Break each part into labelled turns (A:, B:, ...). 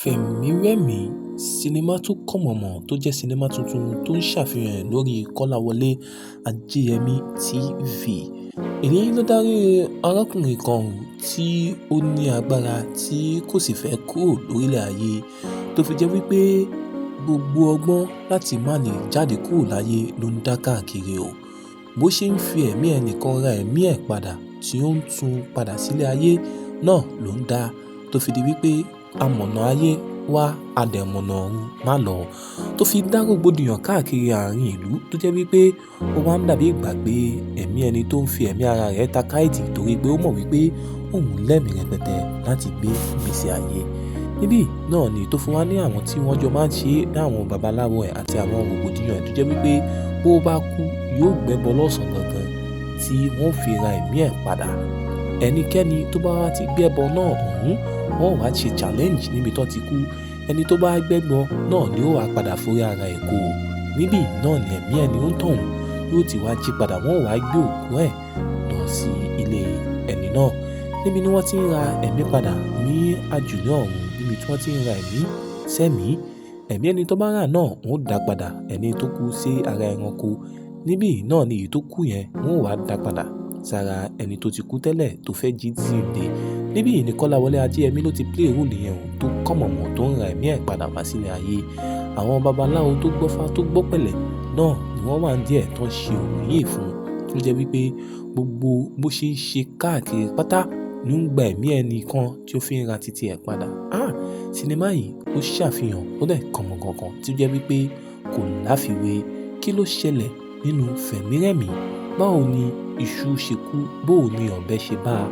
A: Fẹ̀mírẹ̀mí sinimá tó kọ́mọ̀mọ̀ tó jẹ́ sinimá tuntun tó ń ṣàfihàn ẹ̀ lórí Kọ́láwọlé Adéyẹmí TV. Èyí ló dárí arákùnrin kan tí ó ní agbára tí kò sì fẹ́ kúrò lórílẹ̀ ayé tó fi jẹ́ wípé gbogbo ọgbọ́n láti má lè jáde kúrò láyé ló ń dá káàkiri o. Bó ṣe ń fi ẹ̀mí ẹnìkan ra ẹ̀mí ẹ̀ padà tí ó ń tún padà sílé ayé náà ló ń dá tó fi di wípé amọ̀nà ayé wá adẹ̀mọ̀nà ọ̀run má lọ tó fi dá rògbòdìyàn káàkiri àárín ìlú tó jẹ́ wípé ó wá ń dàbí ìgbàgbé ẹ̀mí ẹni tó ń fi ẹ̀mí ara rẹ̀ ta káìtì torí pé ó mọ̀ wípé òun lẹ́mìí rẹpẹtẹ láti gbé ìgbésí ayé. Níbí náà ni tó fún wa ní àwọn tí wọ́n jọ máa ń ṣe ní àwọn babaláwo ẹ̀ àti àwọn rògbòdìyàn tó jẹ́ wípé bó bá kú yóò gbẹ́bọ lọ́sàn-án gangan tí wọ́n fi ra ẹ̀mí ẹ̀ padà. Ẹnikẹ́ni tó bá wá ti gbẹ́bọ náà wọ́n wá ṣe challenge níbi tó ti kú. Ẹni tó bá gbẹ́bọ náà ni ó wá padà forí ara ẹ̀ kó. Níbí náà ni ẹ̀mí ẹni ó ń tọ̀hún yóò ti wá jí padà wọ́n wá gbé òkú ẹ̀ lọ sí ilé ẹni náà. Níbi ni wọ́n ti ń ra ẹ̀mí padà ní àjùlé ọ̀run níbi tí wọ́n ti ń ra ẹ̀mí sẹ́mí. Ẹ̀mí ẹni tó bá rà náà wọ́n dá padà ẹni tó kú sí ara ẹranko. Níbí náà ni èyí tó kú yẹn wọ́n wá dá padà sára ẹni tó ti kú tẹ́lẹ̀ tó fẹ́ jí jíǹde. Níbí yìí ni Kọ́láwọlé Adéyẹmí ló ti play role yẹn tó kọ́mọ̀mọ̀ tó ń ra ẹ̀mí ẹ̀ padà wá sílé ayé. Àwọn babaláwo tó gbọ́fá tó gbọ́pẹ̀lẹ̀ náà ni wọ́n wà díẹ̀ tó ń ṣe òun yìí fún tó jẹ́ wípé gbogbo bó ṣe ń ṣe káàkiri pátá ló ń gba ẹ̀mí ẹni kan tí ó fi ń ra títí ẹ̀ padà. Sinimá yìí ó ṣàfihàn ó dẹ̀ kọ́mọ gangan tí ó jẹ́ wípé kò láfiwé. Kí ló ṣẹlẹ̀ nínú Fẹ̀mírẹ̀mí? Báwo ni iṣu ṣe kú? Báwo ni ọ̀bẹ ṣe bá a?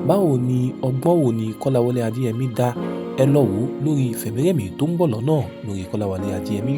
A: Báwo ni ọgbọ́n wo ni Kọ́láwọlé Adéyẹmí dá? Ẹ lọ wò ó lórí Fẹ̀mírẹ̀mí tó ń bọ̀ lọ́nà lórí Kọ́láwọlé Adéyẹmí.